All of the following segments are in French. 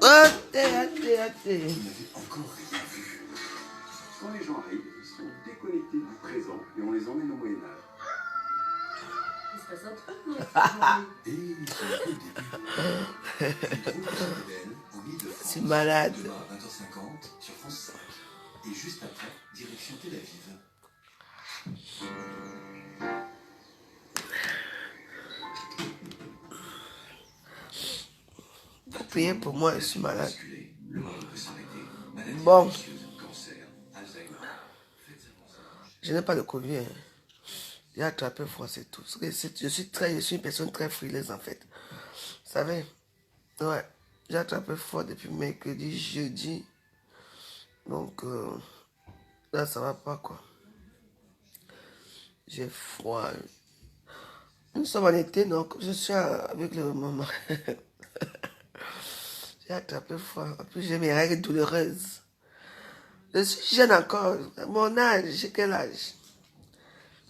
Vous n'avez encore rien vu. Quand les gens arrivent, ils sont déconnectés du présent et on les emmène au Moyen-Âge. Il se passe un truc, non? Cette journée. Et ce n'est que le début. Retrouve le Soleil d'Éden au milieu de France. C'est malade. Demain à 20h50 sur France 5. Et juste après, direction Tel Aviv. Vous priez pour moi, je suis malade. Le monde peut s'arrêter. Maladie Bon. infectieuse, cancer, Alzheimer. Faites attention. Je n'ai pas de Covid. Hein. J'ai attrapé froid, c'est tout. Je suis une personne très frileuse en fait. Vous savez? Ouais. J'ai attrapé froid depuis mercredi, jeudi. Donc, là, ça va pas quoi. J'ai froid. Nous sommes en été, donc je suis avec le maman. J'ai attrapé froid. En plus, j'ai mes règles douloureuses. Je suis jeune encore. Mon âge, j'ai quel âge?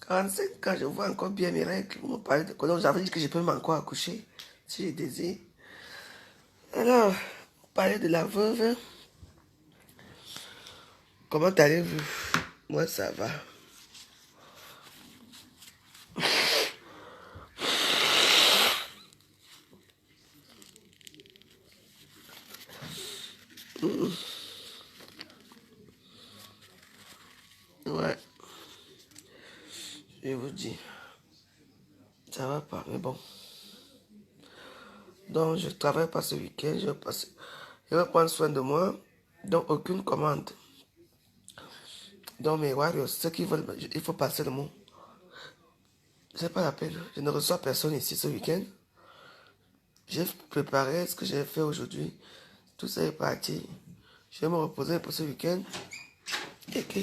45 ans, je vois encore bien mes règles. Vous me parlez de quoi? Donc, j'avais dit que je peux même encore accoucher, si je désire. Alors, vous parlez de la veuve. Comment allez-vous? Moi, ça va. Ouais. Je vous dis. Ça va pas, mais bon. Donc, je travaille pas ce week-end. Je vais prendre soin de moi. Donc, aucune commande. Donc, mes warriors, ceux qui veulent, il faut passer le mot. C'est pas la peine. Je ne reçois personne ici ce week-end. J'ai préparé ce que j'ai fait aujourd'hui. Tout ça est parti. Je vais me reposer pour ce week-end. Ok.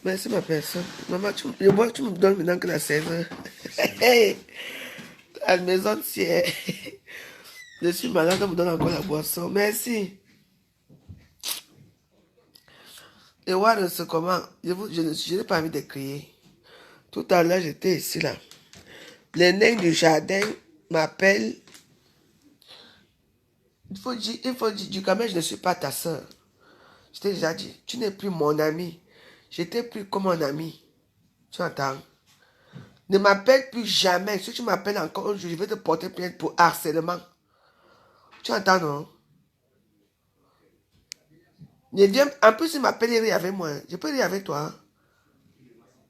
Merci ma personne. Maman, tu me donnes maintenant que la 16h. La maison tiers. Je suis malade, on me donne encore la boisson. Merci. Et voir ce comment. Je n'ai pas envie de crier. Tout à l'heure, j'étais ici là. Les nains du jardin m'appellent. Il faut dire, du quand même, je ne suis pas ta soeur. Je t'ai déjà dit, tu n'es plus mon ami. J'étais plus comme mon ami. Tu entends? Ne m'appelle plus jamais. Si tu m'appelles encore un jour, je vais te porter plainte pour harcèlement. Tu entends, non? Ne viens, en plus, il m'appelle et rire avec moi. Je peux rire avec toi.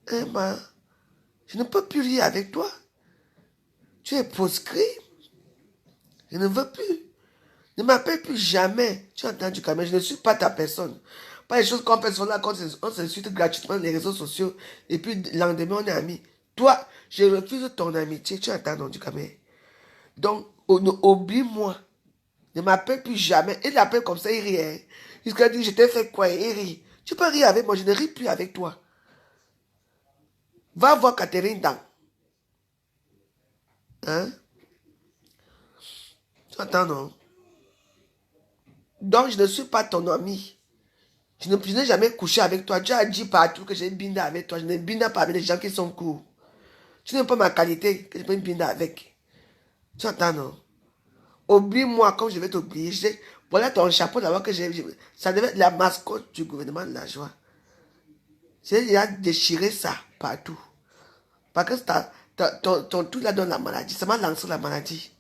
Hein, je ne peux plus rire avec toi. Tu es proscrit. Je ne veux plus. Ne m'appelle plus jamais. Tu as entendu quand même, je ne suis pas ta personne. Pas les choses qu'on fait là, quand on s'insulte gratuitement les réseaux sociaux, et puis le lendemain, on est amis. Toi, je refuse ton amitié. Tu as entendu quand même. Donc, oublie-moi. Ne m'appelle plus jamais. Il l'appelle comme ça, il rit. Hein. Jusqu'à dire, je t'ai fait quoi, il rit. Tu peux rire avec moi, je ne ris plus avec toi. Va voir Catherine Dan. Hein? Tu entends, non? Donc, je ne suis pas ton ami. Je n'ai jamais couché avec toi. Tu as dit partout que j'ai une binda avec toi. Je ne binda pas avec les gens qui sont courts. Tu n'aimes pas ma qualité que je peux une binda avec. Tu entends, non? Oublie-moi comme je vais t'oublier. Voilà ton chapeau d'abord que j'ai. Ça devait être la mascotte du gouvernement de la joie. J'ai déjà déchiré ça partout. Parce que ton tout là donne la maladie. Ça m'a lancé la maladie.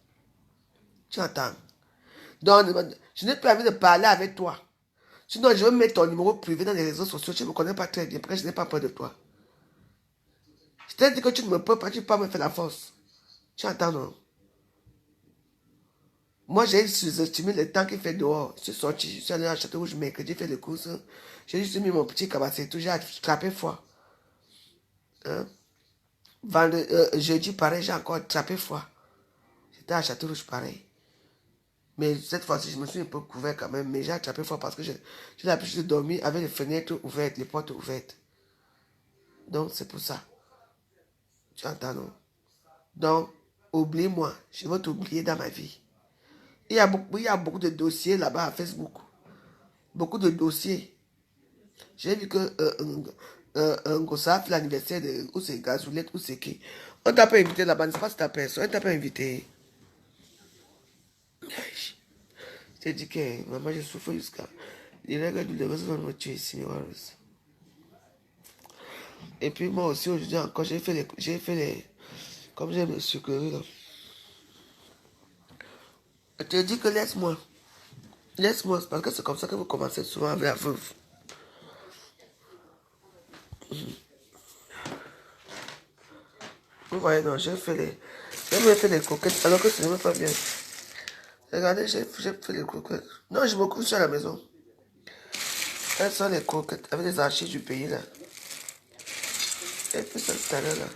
Tu entends? Donc, je n'ai plus envie de parler avec toi. Sinon, je vais mettre ton numéro privé dans les réseaux sociaux. Tu ne me connais pas très bien. Parce que je n'ai pas peur de toi. Je t'ai dit que tu ne me peux pas. Tu ne peux pas me faire la force. Tu entends, non? Moi, j'ai sous-estimé le temps qu'il fait dehors. Je suis sorti. Je suis allé à Château-Rouge mercredi, j'ai fait les courses. J'ai juste mis mon petit cabasset. J'ai attrapé froid. Hein? Jeudi, pareil, j'ai encore attrapé froid. J'étais à Château-Rouge, pareil. Mais cette fois-ci, je me suis un peu couvert quand même. Mais j'ai attrapé froid parce que j'ai l'habitude de dormir avec les fenêtres ouvertes, les portes ouvertes. Donc, c'est pour ça. Tu entends, non? Donc, oublie-moi. Je vais t'oublier dans ma vie. Il y a beaucoup de dossiers là-bas à Facebook. Beaucoup de dossiers. J'ai vu que un gossa fait l'anniversaire de ou c'est Gazoulette ou c'est qui. On t'a pas invité là-bas, c'est pas ta personne. On t'a pas invité. t'ai dit que maman, je souffre jusqu'à... Les règles douloureuses vont me tuer ici, mes warriors. Et puis moi aussi, aujourd'hui encore, j'ai fait les... Comme j'aime le sucrerie, là. Je te dis que laisse-moi. Laisse-moi, parce que c'est comme ça que vous commencez souvent avec la veuve. Vous voyez, non, j'ai même fait les coquettes, alors que ce n'est même pas bien. Regardez, j'ai fait les coquettes. Non, je me couche à la maison. Elles sont les coquettes, avec les archives du pays, là. Et puis ça tout à l'heure, là.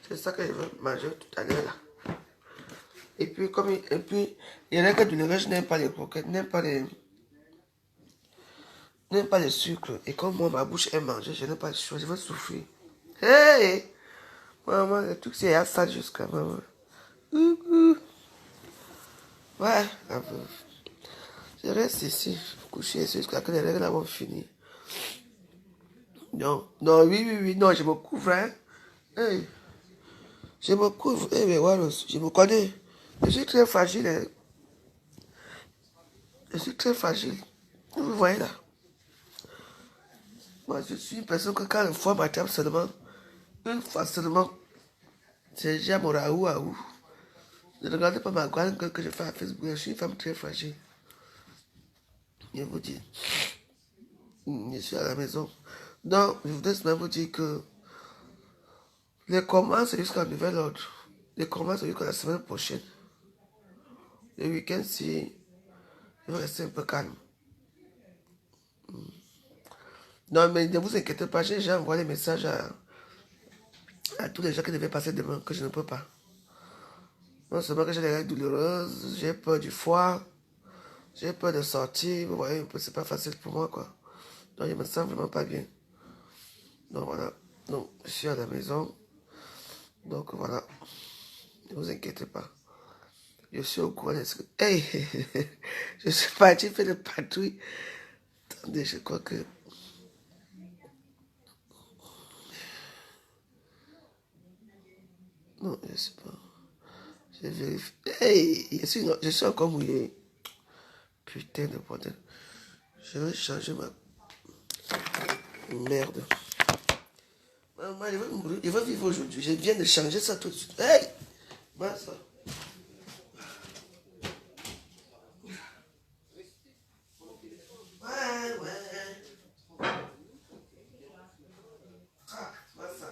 C'est ça que je veux manger tout à l'heure, là. Et puis, il y en a que du lait, je n'aime pas les coquettes, n'aime pas les sucres. Et comme moi, ma bouche est mangée, je n'ai pas le choix, je veux souffrir. Hey! Maman, le truc, c'est à ça jusqu'à maman. Ouais, la veuve. Je reste ici, couché jusqu'à que les règles vont finir. Non, non, oui, non, je me couvre, hein. Hey, je me couvre, mais voilà, je me connais. Je suis très fragile, hein. Je suis très fragile. Vous voyez là. Moi, je suis une personne que quand le foie m'attrape seulement, une fois seulement, c'est déjà mon raoult. Ne regardez pas ma gueule que je fais à Facebook, je suis une femme très fragile. Je vous dis, je suis à la maison. Donc, je voudrais seulement vous dire que les combats, c'est jusqu'à nouvel ordre. Les combats, c'est jusqu'à la semaine prochaine. Le week-end, si je vais rester un peu calme. Non, mais ne vous inquiétez pas, j'ai déjà envoyé des messages à tous les gens qui devaient passer demain, que je ne peux pas. Non seulement que j'ai des règles douloureuses, j'ai peur du foie, j'ai peur de sortir, vous voyez, c'est pas facile pour moi, quoi. Donc, je me sens vraiment pas bien. Donc, voilà. Donc, je suis à la maison. Donc, voilà. Ne vous inquiétez pas. Je suis au courant de ce que... Hey! Je suis parti faire le patrouille. Attendez, je crois que... Non, je sais pas. Je vérifie. Hey! Je suis encore mouillé. Putain de bordel. Je vais changer ma... Merde. Maman, je vais vivre aujourd'hui. Je viens de changer ça tout de suite. Hey! Mince. Ouais. Ah, mince.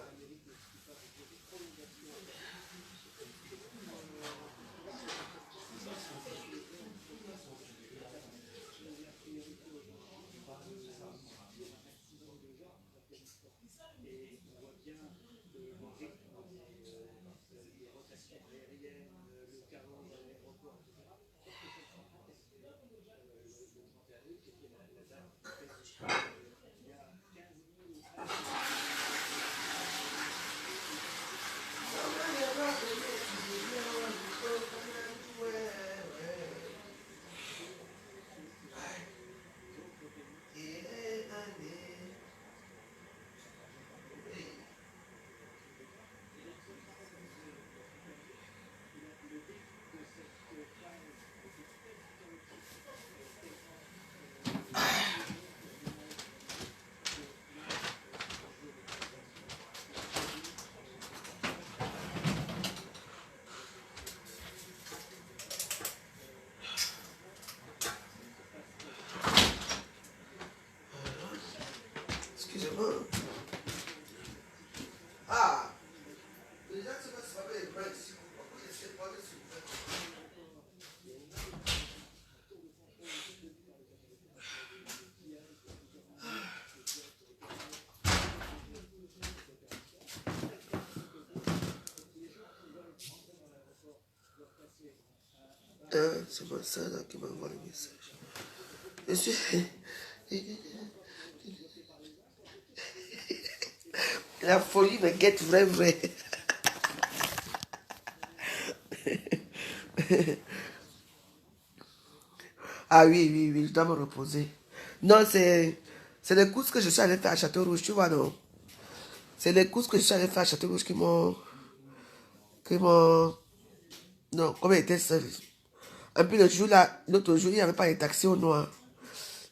Excusez-moi. Ah! Déjà, tu vas se laver les mains ici. Pourquoi je sais pas de ce que c'est ma soeur là qui m'envoie le message. Je suis... La folie me guette vrai. Ah oui, je dois me reposer. Non, c'est les courses que je suis allé faire à Château-Rouge, tu vois, non? C'est les courses que je suis allé faire à Château-Rouge qui m'ont... Non, comme elle était seule. Et puis le jour là, l'autre jour, il n'y avait pas de taxi au noir.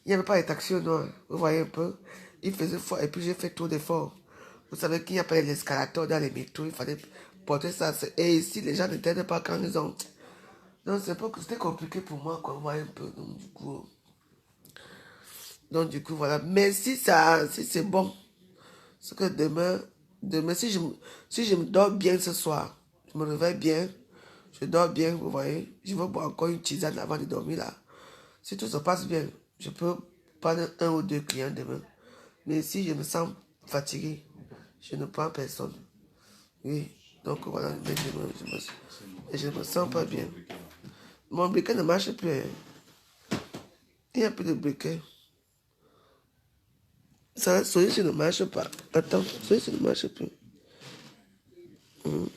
Il n'y avait pas de taxi au noir. Vous voyez un peu? Il faisait fort et puis j'ai fait trop d'efforts. Vous savez qu'il n'y a pas l'escalator dans les métros. Il fallait porter ça. Et ici, les gens ne t'aident pas quand ils ont... Donc c'était compliqué pour moi, quoi. Vous voyez un peu. Donc du coup, voilà. Mais si c'est bon, c'est que demain si je me dors bien ce soir, je me réveille bien, je dors bien, vous voyez, je vais boire encore une tisane avant de dormir là. Si tout se passe bien, je peux prendre un ou deux clients demain. Mais si je me sens fatigué, je ne prends personne. Oui, donc voilà, mais je me sens pas bien. Mon briquet ne marche plus. Il n'y a plus de briquet. Ça, celui-ci ne marche pas. Attends, celui-ci ne marche plus. Il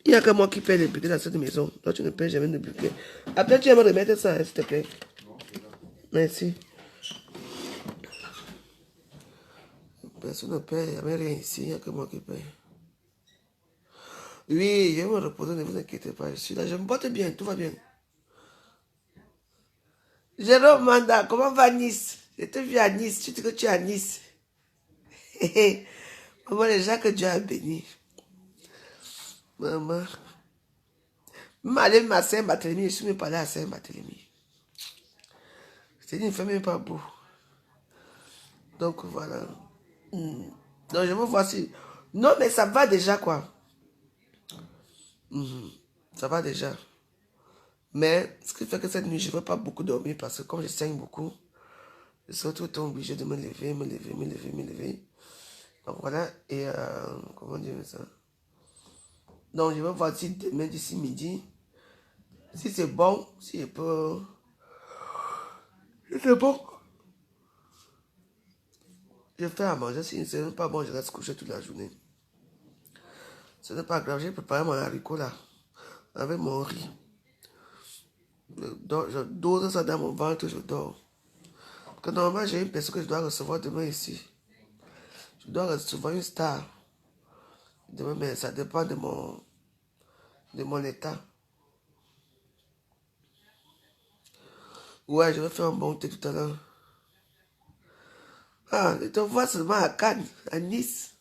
n'y a que moi qui paye les briquets dans cette maison. Toi, tu ne payes jamais de briquets. Après, tu vas me remettre ça, s'il te plaît. Merci. Personne ne paye, il n'y avait rien ici. Il n'y a que moi qui paye. Oui, je vais me reposer, ne vous inquiétez pas. Je suis là, je me porte bien, tout va bien. Jérôme Manda, comment va Nice? Je te vu à Nice, tu dis que tu es à Nice. Maman, les gens que Dieu a bénis. Maman. Même aller à Saint-Barthélemy, je suis même pas allé à Saint-Barthélemy. C'est dit, il ne fait même pas beau. Donc voilà. Donc je vais voir si... Non, mais ça va déjà, quoi. Ça va déjà. Mais ce qui fait que cette nuit, je ne vais pas beaucoup dormir parce que comme je saigne beaucoup, je serai tout le temps obligé de me lever. Donc voilà. Et comment dire ça? Donc je vais voir si demain, d'ici midi, si c'est bon, si je peux... Si c'est bon, je fais à manger. Si ce n'est pas bon, je reste couché toute la journée. Ce n'est pas grave, j'ai préparé mon haricot là, avec mon riz. Je dose ça dans mon ventre, je dors. Parce que normalement, j'ai une personne que je dois recevoir demain ici. Je dois recevoir une star demain, mais ça dépend de mon état. Ouais, je vais faire un bon thé tout à l'heure. Ah, je te vois seulement à Cannes, à Nice,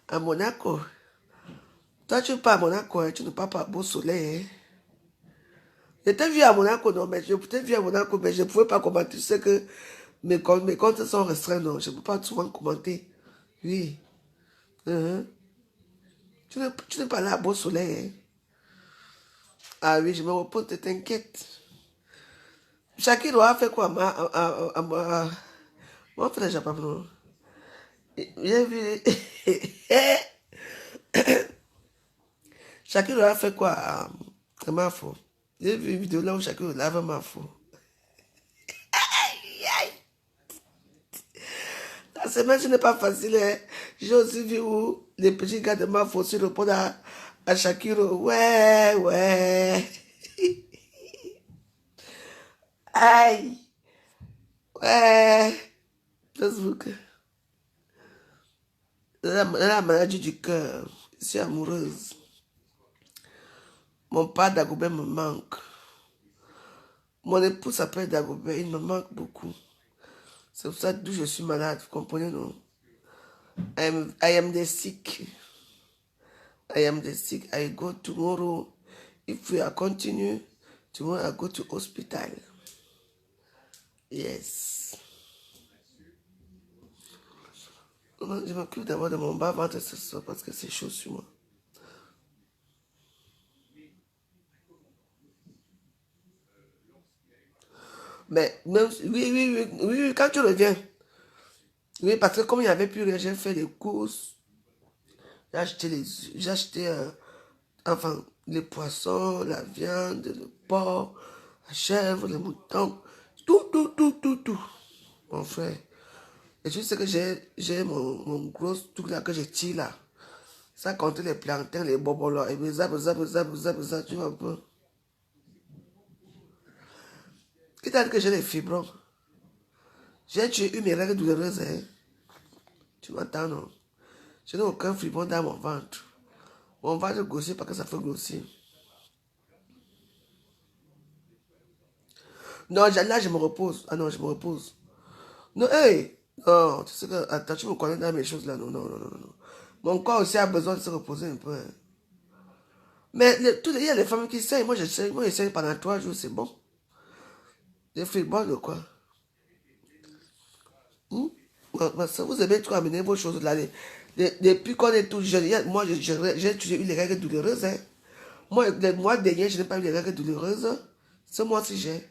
à Monaco. Toi, tu pars à Monaco, hein, tu ne pars pas à Beau Soleil. Hein. Je t'ai vu à Monaco, non, mais je t'ai vu à Monaco, mais je ne pouvais pas commenter. Tu sais que mes comptes sont restreints, non, je ne peux pas souvent commenter. Oui. Tu n'es pas là à Beau Soleil. Hein. Ah oui, je me repose, t'inquiète. Shakiro a fait quoi? Mon frère, j'ai pas vu. J'ai vu. Shakiro a fait quoi à Mafo? J'ai vu une vidéo là où Shakiro lave Mafo. La semaine, ce n'est pas facile. Hein. J'ai aussi vu où les petits gars de Mafo se répondent à Shakiro. Ouais. Aïe. Ouais. Facebook. La maladie du cœur. Je suis amoureuse. Mon père Dagobert me manque. Mon époux s'appelle Dagobert. Il me manque beaucoup. C'est pour ça que je suis malade. Vous comprenez, non? I am the sick. I go tomorrow. If we are continue, tomorrow I go to hospital. Yes. Je m'occupe d'abord de mon bas-ventre ce soir parce que c'est chaud sur moi. Mais même, oui, quand tu reviens. Oui, parce que comme il n'y avait plus rien, j'ai fait les courses. J'ai acheté enfin, les poissons, la viande, le porc, la chèvre, le mouton. Tout. Mon frère. Et tu sais que j'ai mon gros truc là que je tire là. Ça compte les plantains, les bobos là. Et zap, tu vois un peu. Qui t'a dit que j'ai les fibrons? J'ai eu mes règles douloureuses, hein. Tu m'entends, non? Je n'ai aucun fibron dans mon ventre. Mon ventre grossit parce que ça fait grossir. Non, là, je me repose. Ah non, je me repose. Non, hey! Non, tu sais que... Attends, tu me connais dans mes choses là. Non, non, non, non, non. Mon corps aussi a besoin de se reposer un peu. Hein. Mais il y a les femmes qui saignent. Moi, j'essaye pendant 3 jours, c'est bon. Des frites de quoi? Hmm? Vous aimez trop amener vos choses là. Depuis qu'on est tout jeune, moi, j'ai toujours eu les règles douloureuses. Hein. Moi, le mois dernier, je n'ai pas eu les règles douloureuses. Ce mois-ci, j'ai.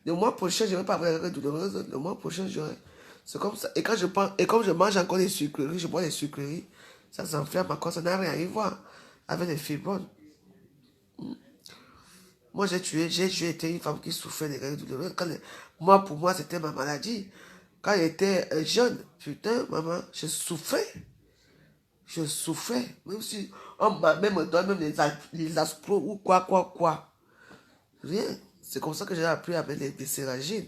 Le mois prochain, je ne vais pas avoir les règles douloureuses. Le mois prochain, j'aurai. C'est comme ça. Et quand je prends, et comme je mange encore des sucreries, je bois des sucreries, ça s'enflamme encore. Ça n'a rien à y voir avec les fibromes. Moi, j'ai été une femme qui souffrait des règles douloureuses. Moi, pour moi, c'était ma maladie. Quand j'étais jeune, putain, maman, je souffrais. Je souffrais. Même si on m'a même donné même les aspros ou quoi. Rien. C'est comme ça que j'ai appris avec les viscéragines.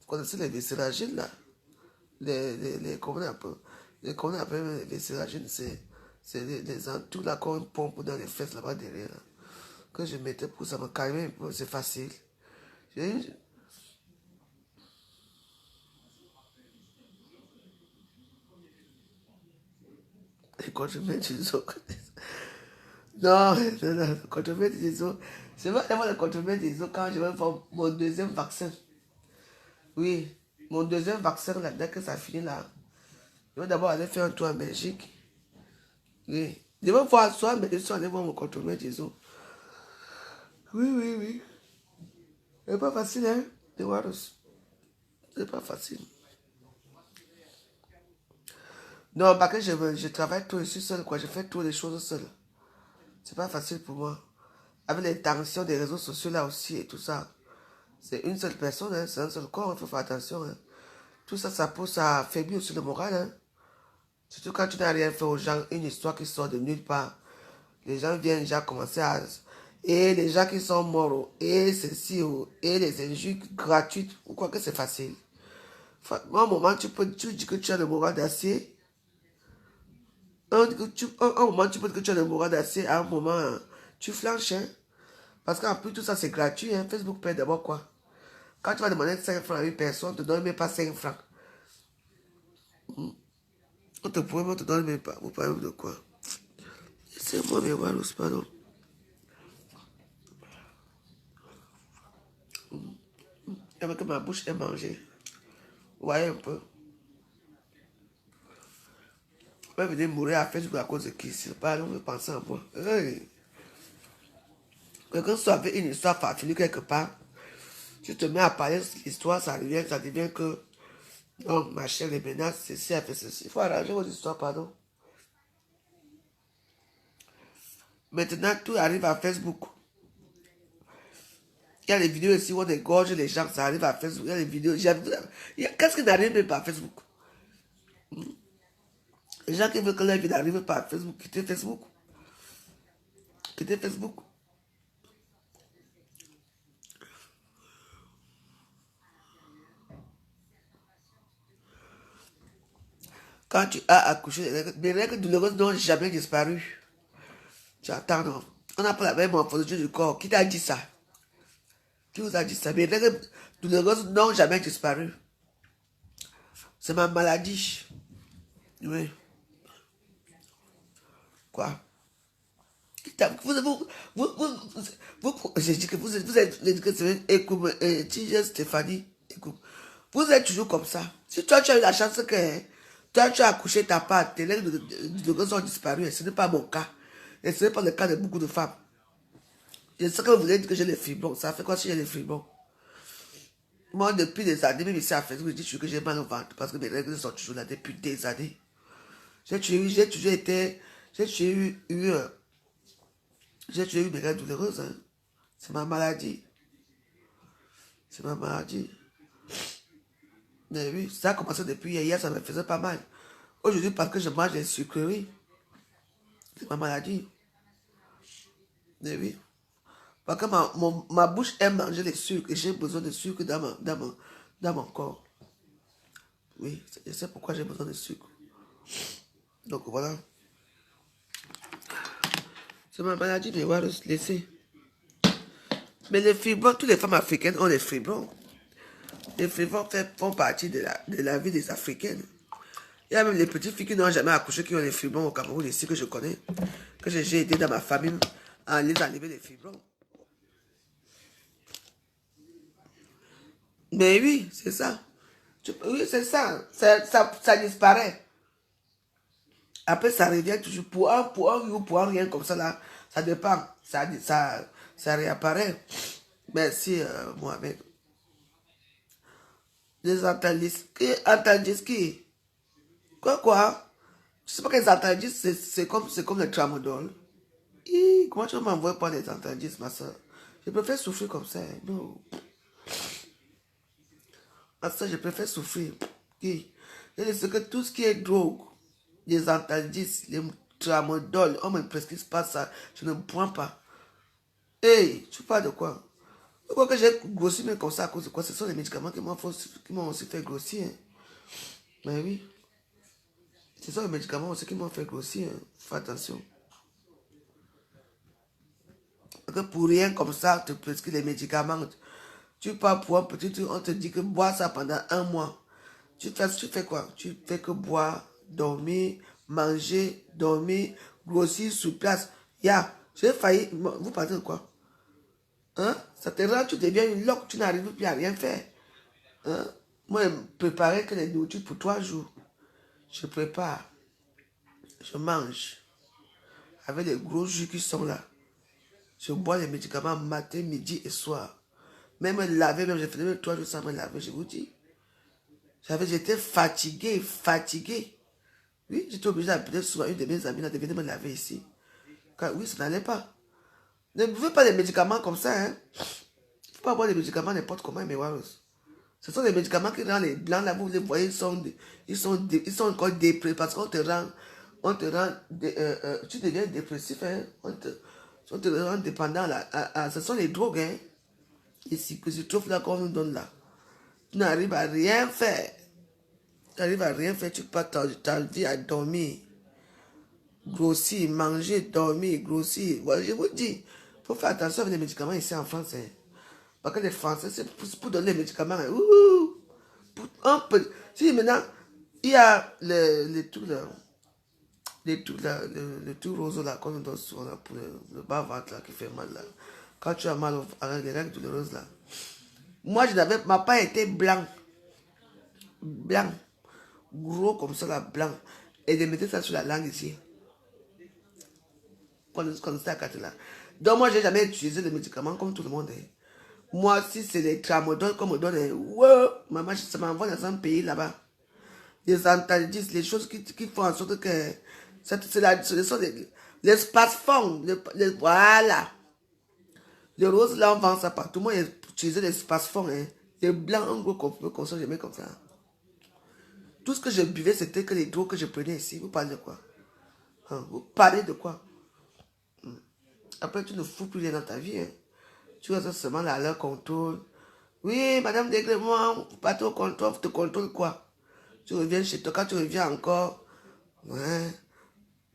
Vous connaissez les viscéragines, là? Comment on appelle les viscéragines? C'est les entous là qu'on pompe dans les fesses là-bas derrière. Là. Que je mettais pour ça me calmer un peu, c'est facile. Et quand je mets du zoo, non, quand je mets des os, c'est vrai quand je mets des os quand je vais faire mon deuxième vaccin. Oui, mon deuxième vaccin, là, dès que ça finit là, je vais d'abord aller faire un tour en Belgique. Oui, je vais voir soit mais je suis allé voir mon contrôleur des os. Oui. C'est pas facile, hein, de voir. C'est pas facile. Non, parce que je travaille tout ici seul, quoi. Je fais toutes les choses seul. C'est pas facile pour moi. Avec les tensions des réseaux sociaux là aussi et tout ça. C'est une seule personne, hein, c'est un seul corps, il faut faire attention. Hein. Tout ça, ça pousse à affaiblir aussi le moral. Hein. Surtout quand tu n'as rien fait aux gens, une histoire qui sort de nulle part. Les gens viennent déjà commencer à... Et les gens qui sont morts, et ceci, et les injures gratuites, pourquoi que c'est facile. Moi, à un moment, tu dis que tu as le moral d'acier. Un moment, tu peux dire que tu as le moral d'acier. À un moment, tu flanches. Hein. Parce qu'en plus, tout ça, c'est gratuit. Hein. Facebook paye d'abord quoi? Quand tu vas demander 5 francs à une personne, on ne te donne même pas 5 francs. On te promet, on te donne même pas. Vous parlez de quoi? C'est moi, mais voilà, pardon. Avec que ma bouche est mangée. Voyez un peu. On va venir mourir à Facebook à cause de qui? C'est pas, on veut penser à moi. Hey. Quelqu'un soit avec une histoire farfelue quelque part, tu te mets à parler de l'histoire, ça devient que, non, ma chère, les menaces, ceci, a fait ceci. Il faut arranger vos histoires, pardon. Maintenant, tout arrive à Facebook. Il y a les vidéos ici où on égorge les gens, ça arrive à Facebook. Il y a les vidéos. Qu'est-ce qui n'arrive même pas à Facebook? Les gens qui veulent que leur vie n'arrive pas à Facebook, quittez Facebook. Quittez Facebook. Quand tu as accouché, les règles douloureuses n'ont jamais disparu. Tu attends, non? On n'a pas la même morphologie du corps. Qui t'a dit ça? Qui vous a dit ça? Mes règles douloureuses n'ont jamais disparu. C'est ma maladie. Oui. Quoi? J'ai dit que vous êtes Tige Stéphanie. Vous êtes toujours comme ça. Si toi tu as eu la chance que toi tu as accouché ta part, tes règles douloureuses ont disparu. Ce n'est pas mon cas. Et ce n'est pas le cas de beaucoup de femmes. Je sais que vous voulez dire que j'ai les fibrons. Ça fait quoi si j'ai les fibrons? Moi, depuis des années, même ici à Facebook, je dis que j'ai mal au ventre parce que mes règles sont toujours là depuis des années. J'ai toujours été. J'ai toujours eu mes règles douloureuses. Hein. C'est ma maladie. C'est ma maladie. Mais oui, ça a commencé depuis hier, ça me faisait pas mal. Aujourd'hui, parce que je mange des sucreries, c'est ma maladie. Mais oui. Parce que ma bouche aime manger les sucres et j'ai besoin de sucre dans mon corps. Oui, je sais pourquoi j'ai besoin de sucre. Donc voilà. C'est ma maladie, mais voilà, laissez. Mais les fibrons, toutes les femmes africaines ont des fibrons. Les fibrons font partie de la vie des Africaines. Il y a même les petites filles qui n'ont jamais accouché qui ont les fibrons au Cameroun ici que je connais. Que j'ai aidé dans ma famille à les enlever les fibrons. Mais oui, c'est ça. Oui, c'est ça. Ça disparaît. Après, ça revient toujours pour un ou pour un rien comme ça là. Ça dépend. Ça réapparaît. Merci, Mohamed. Les antalgiques qui? Quoi? Je sais pas que les antalgiques, c'est comme le tramadol. Comment tu m'envoies pas les antalgiques, ma soeur? Je préfère souffrir comme ça. Non. À ça, je préfère souffrir. C'est que tout ce qui est drogue, les antalgiques, les tramadol, on ne me prescrit pas ça. Je ne prends pas. Tu parles de quoi? Pourquoi que j'ai grossi mais comme ça à cause de quoi? Ce sont les médicaments qui m'ont aussi fait grossir. Mais oui. Ce sont les médicaments aussi qui m'ont fait grossir. Fais attention. Parce que pour rien comme ça, tu prescris les médicaments. Tu pars pour un petit truc, on te dit que bois ça pendant 1 mois. Tu fais quoi? Tu fais que boire, dormir, manger, dormir, grossir sur place. J'ai failli. Vous parlez de quoi? Ça te rend, tu deviens une loque, tu n'arrives plus à rien faire. Moi, je préparais que les nourritures pour 3 jours. Je prépare. Je mange. Avec les gros jus qui sont là. Je bois les médicaments matin, midi et soir. Même me laver, je faisais même 3 jours sans me laver, je vous dis. J'étais fatigué. Oui, j'étais obligé d'appeler souvent une de mes amies de venir me laver ici. Car oui, ça n'allait pas. Ne buvez pas des médicaments comme ça, hein. Il ne faut pas boire des médicaments n'importe comment, mes warros. Ce sont des médicaments qui rendent les blancs là, vous les voyez, ils sont encore déprimés parce qu'on te rend, tu deviens dépressif, hein. On te rend dépendant là. Ce sont les drogues, hein. Ici, que je trouve là qu'on nous donne là. Tu n'arrives à rien faire. Tu passes ta vie à dormir. Grossir, manger, dormir, grossir. Voilà, je vous dis, il faut faire attention avec les médicaments ici en France. Hein. Parce que les Français, c'est pour donner les médicaments. Hein. Si maintenant, il y a le tout rose là qu'on nous donne souvent là, pour le bas-ventre là qui fait mal là. Quand tu as mal avec les règles douloureuses là. Moi, ma part était blanc. Gros comme ça là, blanc. Et de mettre ça sur la langue ici. Quand c'est à côté là. Donc moi, j'ai jamais utilisé les médicaments comme tout le monde. Hein. Moi, si c'est les tramadol qu'on me donne, maman, ça m'envoie dans un pays là-bas. Les antalgiques, les choses qui font en sorte que ce sont les spasfons, voilà. Les roses là, on vend ça partout. Moi, j'ai utilisé les spasfons, hein. Les blancs, en gros, comme ça, je mets comme ça. Tout ce que je buvais, c'était que les drogues que je prenais ici. Vous parlez de quoi? Vous parlez de quoi? Après, tu ne fous plus rien dans ta vie. Hein. Tu restes seulement là à leur contrôle. Oui, madame Dégrément, pas au contrôle, te contrôle quoi? Tu reviens chez toi, quand tu reviens encore, ouais,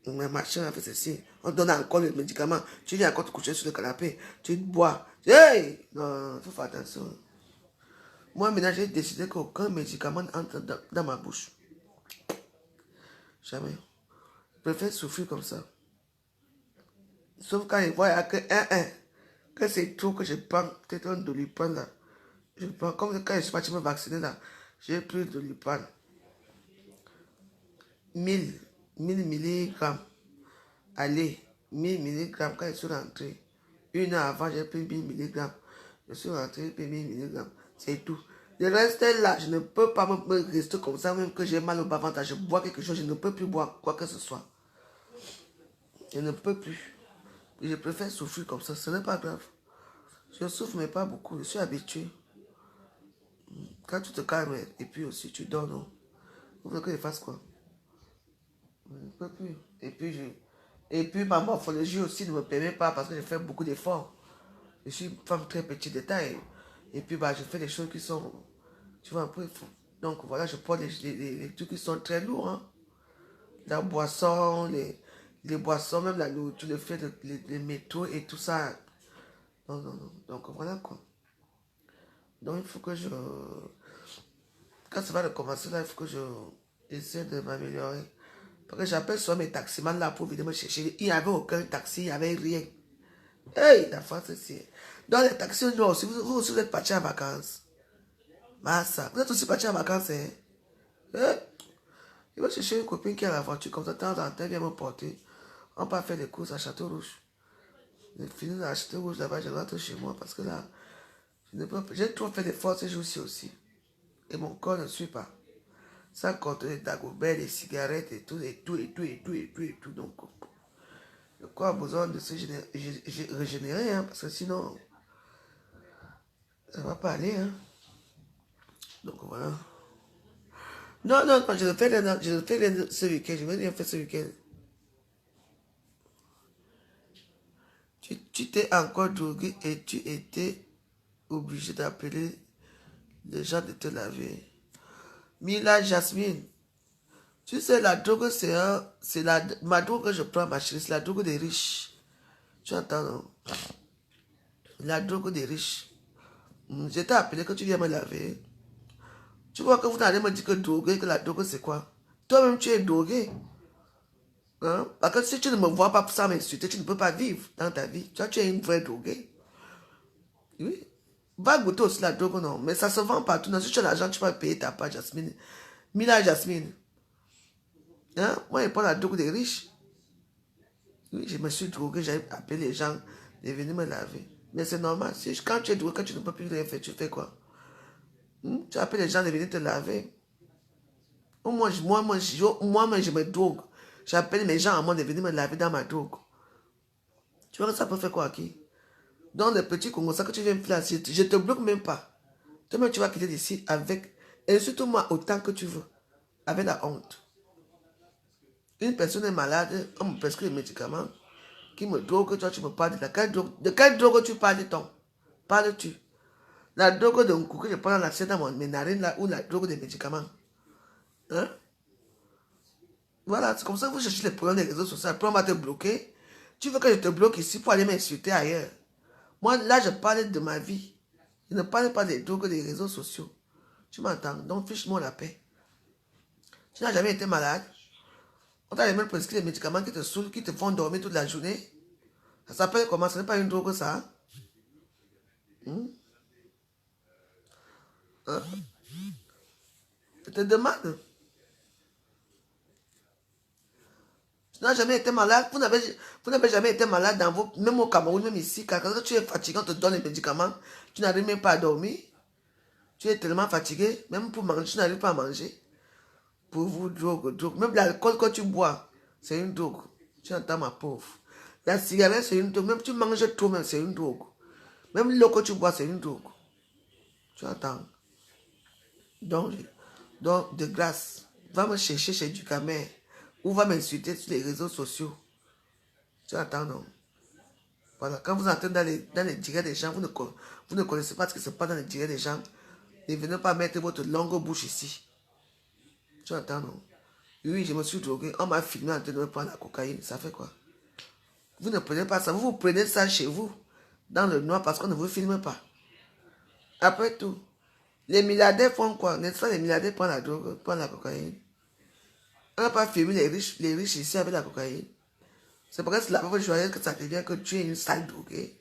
mais machin a fait ceci. On te donne encore les médicaments. Tu viens encore te coucher sur le canapé. Tu bois. Hey! Non, il faut faire attention. Moi, maintenant, j'ai décidé qu'aucun médicament n'entre dans ma bouche. Jamais. Je préfère souffrir comme ça. Sauf quand je vois que c'est trop que je prends, peut-être un doliprane là. Je prends, comme quand je suis parti me vacciner là, j'ai pris de doliprane. 1000 milligrammes. Allez, 1000 milligrammes quand je suis rentré. 1 heure avant, j'ai pris 1000 milligrammes. Je suis rentré, j'ai pris 1000 milligrammes. C'est tout. Le reste là, je ne peux pas me rester comme ça, même que j'ai mal au bas-ventre. Je bois quelque chose, je ne peux plus boire quoi que ce soit. Je ne peux plus. Je préfère souffrir comme ça, ce n'est pas grave. Je souffre, mais pas beaucoup. Je suis habitué. Quand tu te calmes, et puis aussi tu dors, non? Vous voulez que je fasse quoi? Je ne peux plus. Et puis ma morphologie aussi ne me permet pas parce que je fais beaucoup d'efforts. Je suis une femme très petite de taille. Et puis je fais des choses qui sont... Tu vois, un peu... Donc voilà, je porte les trucs qui sont très lourds. Hein. La boisson, les boissons, même la nourriture, le fait les métaux et tout ça. Non, non, non. Donc voilà quoi. Donc il faut que je... Quand ça va recommencer là, il faut que je essaie de m'améliorer. Parce que j'appelle soit mes taximans là pour venir me chercher. Il n'y avait aucun taxi, il n'y avait rien. Hey, la France c'est... Dans les taxis, nous aussi, vous aussi vous êtes partis en vacances. Massa, vous êtes aussi partis en vacances, hein? Hein? Il va chercher une copine qui a la voiture, comme ça, de temps en temps, elle vient me porter. On peut faire des courses à Château-Rouge. Je finis à Château-Rouge là-bas, je rentre chez moi parce que là, j'ai trop fait d'efforts ces jours-ci aussi. Et mon corps ne suit pas. Sans compter les dagobert, les cigarettes et tout, et tout, et tout, et tout, et tout, et tout. Donc, le corps a besoin de se régénérer, hein, parce que sinon, ça ne va pas aller, hein. Donc, voilà. Non, non, non, je le fais ce week-end. Je vais rien faire ce week-end. Tu t'es encore drogué et tu étais obligé d'appeler les gens de te laver. Mila Jasmine, tu sais, la drogue, ma drogue que je prends, ma chérie, c'est la drogue des riches. Tu entends, non? La drogue des riches. Je t'ai appelé que tu viens me laver. Tu vois que vous allez me dire que droguer, que la drogue c'est quoi? Toi-même tu es drogué. Hein? Parce que si tu ne me vois pas sans m'insulter, tu ne peux pas vivre dans ta vie. Tu es une vraie droguée. Oui. Va goûter aussi la drogue, non. Mais ça se vend partout. Non, si tu as l'argent, tu vas payer ta part, Jasmine. Mila Jasmine. Hein? Moi, je prends la drogue des riches. Oui, je me suis drogué, j'ai appelé les gens de venir me laver. Mais c'est normal. Quand tu es drogué, quand tu ne peux plus rien faire, tu fais quoi? Tu appelles les gens de venir te laver. Moi, je me drogue. J'appelle mes gens à moi de venir me laver dans ma drogue. Tu vois que ça peut faire quoi à qui? Dans les petits Congo, ça que tu viens me faire, je te bloque même pas. Toi-même, tu vas quitter d'ici avec, et surtout moi, autant que tu veux, avec la honte. Une personne est malade, on me prescrit des médicaments, qui me drogue, toi, tu me parles de quelle drogue tu parles, ton? Parles-tu? La drogue d'un coup que je prends dans l'assiette dans mes narines, là, ou la drogue des médicaments. Hein? Voilà, c'est comme ça que vous cherchez les problèmes des réseaux sociaux. Après, on va te bloquer. Tu veux que je te bloque ici pour aller m'insulter ailleurs. Moi, là, je parle de ma vie. Je ne parle pas des drogues des réseaux sociaux. Tu m'entends? Donc, fiche-moi la paix. Tu n'as jamais été malade. On t'a même prescrit des médicaments qui te saoulent, qui te font dormir toute la journée. Ça s'appelle comment? Ce n'est pas une drogue, ça. Hein? Je te demande. Tu n'as jamais été malade. Vous n'avez jamais été malade dans même au Cameroun, même ici. Quand tu es fatigué, on te donne les médicaments. Tu n'arrives même pas à dormir. Tu es tellement fatigué. Même pour manger, tu n'arrives pas à manger. Pour vous, drogue. Même l'alcool que tu bois, c'est une drogue. Tu entends, ma pauvre. La cigarette, c'est une drogue. Même tu manges trop, même c'est une drogue. Même l'eau que tu bois, c'est une drogue. Tu entends? Donc, de grâce, va me chercher chez Ducamer ou va m'insulter sur les réseaux sociaux. Tu entends, non? Voilà, quand vous entrez dans les directs des gens, vous ne connaissez pas ce qui se passe dans les directs des gens. Ne venez pas mettre votre longue bouche ici. Tu entends, non? Oui, je me suis drogué. On m'a filmé en train de me prendre la cocaïne. Ça fait quoi? Vous ne prenez pas ça. Vous prenez ça chez vous, dans le noir, parce qu'on ne vous filme pas. Après tout, les milliardaires font quoi? N'est-ce pas les milliardaires prennent la drogue, prennent la cocaïne? On n'a pas filmé les riches ici avec la cocaïne. C'est parce que c'est la preuve joyeuse que ça devient que tu es une sale droguée.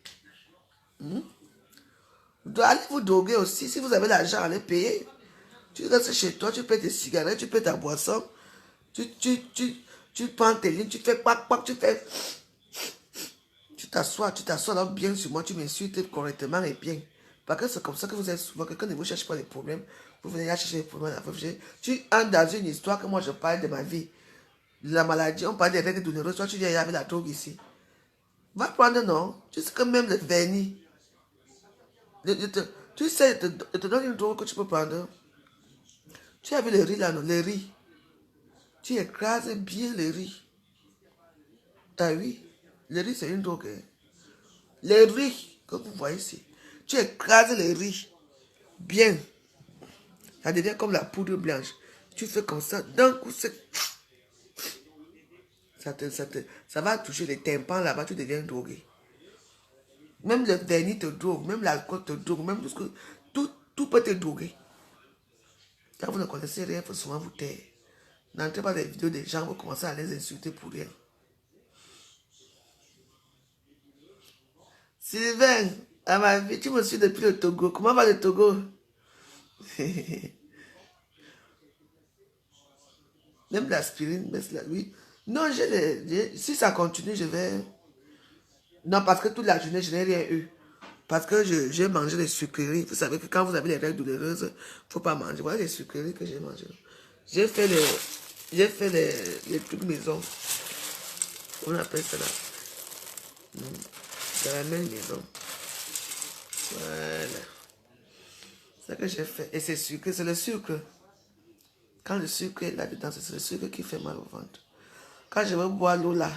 Allez vous droguer aussi. Si vous avez l'argent, allez payer. Tu restes chez toi, tu payes tes cigarettes, tu payes ta boisson. Tu prends tes lignes, tu fais quack, quack, tu fais... Tu t'assois là bien sur moi, tu m'insultes correctement et bien. Parce que c'est comme ça que vous êtes souvent, que quand vous ne cherchez pas les problèmes, vous venez là chercher les problèmes. Tu entres dans une histoire que moi je parle de ma vie. La maladie, on parle des règles douloureuses, toi tu viens avec la drogue ici. Va prendre, non. Tu sais que même le vernis, tu sais, je te donne une drogue que tu peux prendre. Tu as vu le riz là, non, le riz. Tu écrases bien le riz. Ah oui, le riz c'est une drogue. Hein. Le riz que vous voyez ici, tu écrases le riz bien. Ça devient comme la poudre blanche. Tu fais comme ça, d'un coup, ça va toucher les tympans là-bas, tu deviens drogué. Même le vernis te drogue, même l'alcool te drogue, même tout ce que... Tout peut te droguer. Quand vous ne connaissez rien, il faut souvent vous taire. N'entrez pas dans les vidéos des gens, vous commencez à les insulter pour rien. Sylvain, à ma vie, tu me suis depuis le Togo. Comment va le Togo? Même l'aspirine, oui. Non, si ça continue, je vais... Non, parce que toute la journée, je n'ai rien eu. Parce que j'ai mangé des sucreries. Vous savez que quand vous avez les règles douloureuses, il ne faut pas manger. Voilà les sucreries que j'ai mangées. J'ai fait les trucs maison. On appelle ça là. Caramel maison. Voilà. C'est ça que j'ai fait. Et c'est sucré, c'est le sucre. Quand le sucre est là-dedans, c'est le sucre qui fait mal au ventre. Quand je veux boire l'eau là.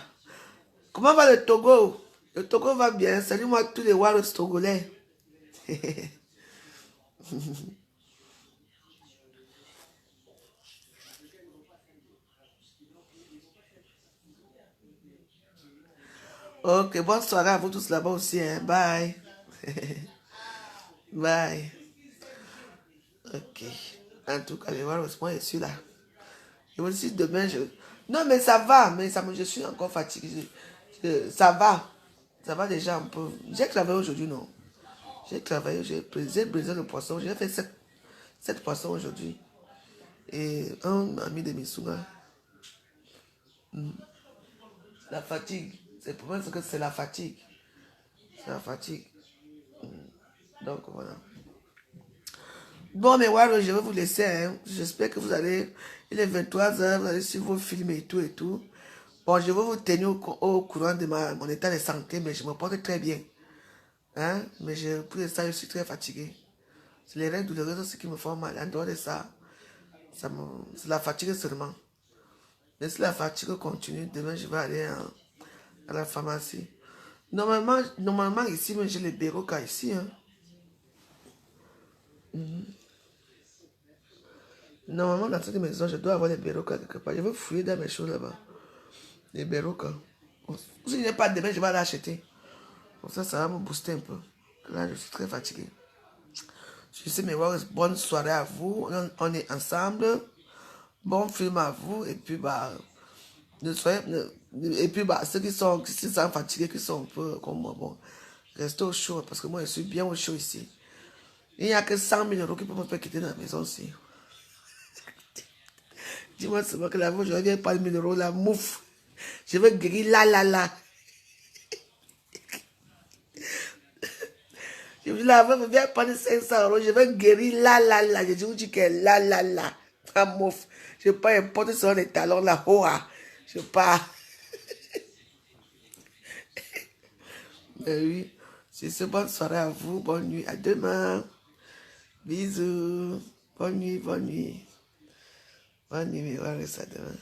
Comment va le Togo? Le Togo va bien. Salut-moi tous les Warriors togolais. Ok, bonne soirée à vous tous là-bas aussi. Hein. Bye. Bye. Ok. En tout cas, les Warriors, moi je suis là. Et aussi demain, non, mais ça va. Mais je suis encore fatigué. Ça va. Ça va déjà un peu. J'ai travaillé aujourd'hui, non? J'ai travaillé, j'ai brisé le poisson. J'ai fait 7 poissons aujourd'hui. Et un ami de Misuga. La fatigue. C'est pour moi que c'est la fatigue. C'est la fatigue. Donc voilà. Bon, mais voilà, je vais vous laisser. Hein. J'espère que vous allez. Il est 23h, vous allez suivre vos films et tout et tout. Bon, je vais vous tenir au courant de mon état de santé, mais je me porte très bien. Hein? Mais pour l'instant, je suis très fatigué. C'est les règles douloureuses qui me font mal. En dehors de ça, c'est la fatigue seulement. Mais si la fatigue continue, demain, je vais aller à la pharmacie. Normalement ici, j'ai les Béroca ici. Hein. Normalement, dans cette maison, je dois avoir les Béroca quelque part. Je vais fouiller dans mes choses là-bas. Les Béroca. Si je n'ai pas demain, je vais aller acheter. Comme ça va me booster un peu. Là, je suis très fatigué. Je sais, mais bonne soirée à vous. On est ensemble. Bon film à vous. Et puis, ceux qui sont fatigués, qui sont un peu comme moi, bon, restez au chaud. Parce que moi, je suis bien au chaud ici. Il n'y a que 100 000 euros qui peuvent me faire quitter dans la maison aussi. Dis-moi seulement que là-bas, je ne viens pas de 1000 euros, la mouffe. Je veux guérir là. Je dis là, je viens prendre 500 euros, je vais guérir là. Je dis que là. La mouffe. Je ne vais pas importer sur les talons là. Je pars. Mais oui, c'est ça. Bonne soirée à vous. Bonne nuit. À demain. Bisous. Bonne nuit. Bonne nuit. Bonne nuit. On va rester à demain.